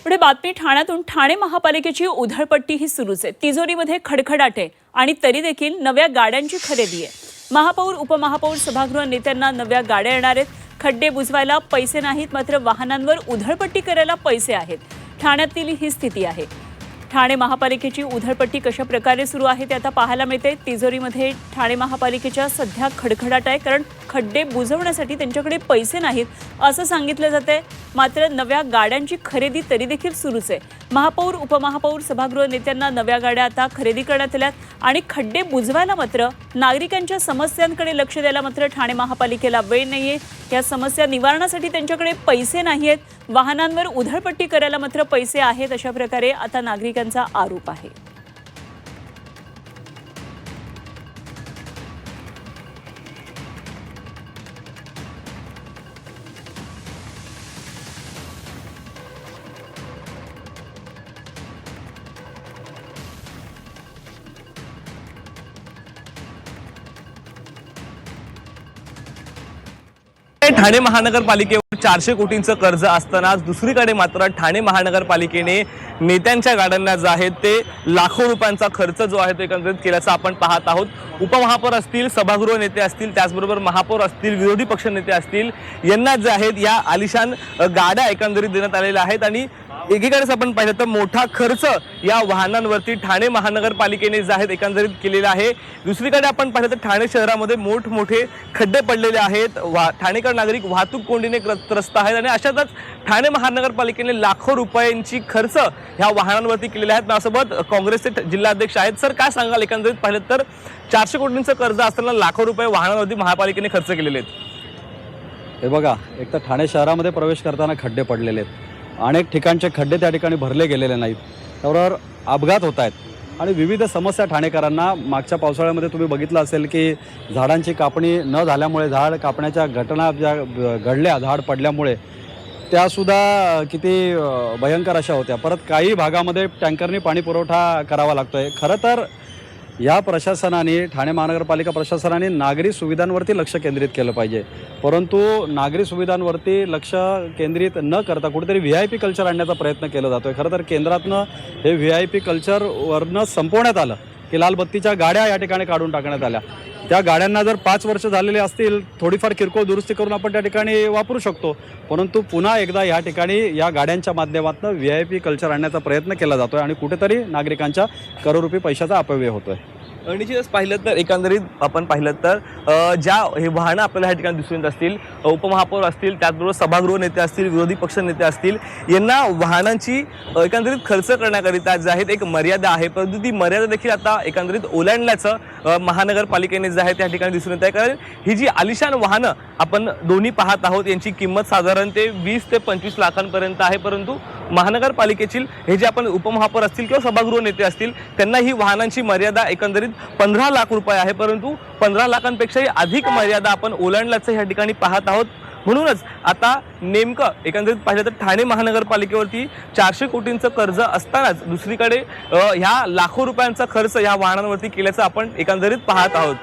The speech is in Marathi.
पुढे बातमी ठाण्यातून ठाणे महापालिकेची उधळपट्टी ही सुरूच आहे। तिजोरीमध्ये खडखडाट आहे आणि तरी देखील नव्या गाड्यांची खरेदी आहे। महापौर उपमहापौर सभागृह नेत्यांना नव्या गाड्या येणार आहेत। खड्डे बुजवायला पैसे नाहीत, मात्र वाहनांवर उधळपट्टी करायला पैसे आहेत। ठाण्यातील ही स्थिती आहे। ठाणे महापालिकेची उधळपट्टी कशा प्रकारे सुरू आहे ते आता पाहायला मिळते। तिजोरीमध्ये ठाणे महापालिकेच्या सध्या खडखडाट आहे, कारण खड्डे बुजवण्यासाठी त्यांच्याकडे पैसे नाहीत असं सांगितलं जातंय। मात्र नव्या गाड्यांची खरेदी तरी देखील सुरूच आहे। महापौर उपमहापौर सभागृह नेत्यांना नव्या गाड्या आता खरेदी करण्यात आल्यात आणि खड्डे बुजवायला मात्र नागरिकांच्या समस्यांकडे लक्ष द्यायला मात्र ठाणे महापालिकेला वेळ नाहीये। या समस्या निवारणासाठी त्यांच्याकडे पैसे नाहीयेत, वाहनांवर उधळपट्टी करायला मात्र पैसे आहेत, अशा प्रकारे आता नागरिकांचा आरोप आहे। ठाणे महानगरपालिकेवर 400 कोटींचं कर्ज असतानाच दुसरीकडे मात्र ठाणे महानगरपालिकेने नेत्यांच्या गाड्यांना जे आहेत ते लाखो रुपयांचा खर्च जो आहे तो एकंदरीत केल्याचं आपण पाहत आहोत। उपमहापौर असतील, सभागृह नेते असतील, त्याचबरोबर महापौर असतील, विरोधी पक्ष नेते असतील, यांना जे आहेत या आलिशान गाड्या एकंदरीत देण्यात आलेल्या आहेत आणि एकीकडेच आपण पाहिलं तर मोठा खर्च या वाहनांवरती ठाणे महानगरपालिकेने जे आहेत एकंदरीत केलेला आहे। दुसरीकडे आपण पाहिलं तर ठाणे शहरामध्ये मोठमोठे खड्डे पडलेले आहेत। ठाणेकर नागरिक वाहतूक कोंडीने त्रस्त आहेत आणि अशातच ठाणे महानगरपालिकेने लाखो रुपयांची खर्च ह्या वाहनांवरती केलेले आहेत। माझ्यासोबत काँग्रेसचे जिल्हाध्यक्ष आहेत। सर, काय सांगाल? एकंदरीत पाहिलं तर 400 कोटींचं कर्ज असताना लाखो रुपये वाहनांवरती महापालिकेने खर्च केलेले आहेत। हे बघा, एक तर ठाणे शहरामध्ये प्रवेश करताना खड्डे पडलेले आहेत, अनेक ठिकाणचे खड्डे त्या ठिकाणी भरले गेलेले नाहीत, त्यावर अपघात होत आहेत आणि विविध समस्या ठाणेकरांना। मागच्या पावसाळ्यामध्ये तुम्ही बघितलं असेल की झाडांची कापणी न झाल्यामुळे, झाड कापण्याच्या घटना ज्या घडल्या झाड पडल्यामुळे, त्यासुद्धा किती भयंकर अशा होत्या। परत काही भागामध्ये टँकरनी पाणी पुरवठा करावा लागतोय। खरं तर या प्रशासनाने, ठाणे महानगरपालिका प्रशासनाने नागरी सुविधांवरती लक्ष केंद्रित केलं पाहिजे, परंतु नागरी सुविधांवरती लक्ष केंद्रित न करता कुठेतरी VIP कल्चर आणण्याचा प्रयत्न केला जातोय। खरं तर केंद्रातनं हे VIP कल्चरवरनं संपवण्यात आलं की लाल बत्तीच्या गाड्या या ठिकाणी काढून टाकण्यात आल्या। त्या गाड्यांना जर 5 वर्ष झालेले असतील, थोडीफार किरकोळ दुरुस्ती करून आपण त्या ठिकाणी वापरू शकतो, परंतु पुन्हा एकदा या ठिकाणी या गाड्यांच्या माध्यमातून VIP कल्चर आणण्याचा प्रयत्न केला जातोय आणि कुठेतरी नागरिकांच्या करोडोरुपये पैशाचा अपव्यय होतोय। निश्चितच पाहिलं तर एकंदरीत आपण पाहिलं तर ज्या हे वाहनं आपल्याला ह्या ठिकाणी दिसून येत असतील, उपमहापौर असतील, त्याचबरोबर सभागृह नेते असतील, विरोधी पक्ष नेते असतील, यांना वाहनांची एकंदरीत खर्च करण्याकरिता जे आहेत एक मर्यादा आहे, परंतु ती मर्यादा देखील आता एकंदरीत ओलांडल्याचं महानगरपालिकेने जे आहे त्या ठिकाणी दिसून येत आहे। कारण ही जी आलिशान वाहनं आपण दोन्ही पाहत आहोत यांची किंमत साधारण ते 20 ते 25 लाखांपर्यंत आहे, परंतु महानगरपालिकेची हे जे आपण उपमहापौर असतील किंवा सभागृह नेते असतील त्यांना ही वाहनांची मर्यादा एकंदरीत 15 लाख रुपये आहे, परंतु 15 लाखांपेक्षाही अधिक मर्यादा आपण ओलांडल्याचं ह्या ठिकाणी पाहत आहोत। म्हणूनच आता नेमकं एकंदरीत पाहिलं तर ठाणे महानगरपालिकेवरती 400 कोटींचं कर्ज असतानाच दुसरीकडे ह्या लाखो रुपयांचा खर्च ह्या वाहनांवरती केल्याचं आपण एकंदरीत पाहत आहोत।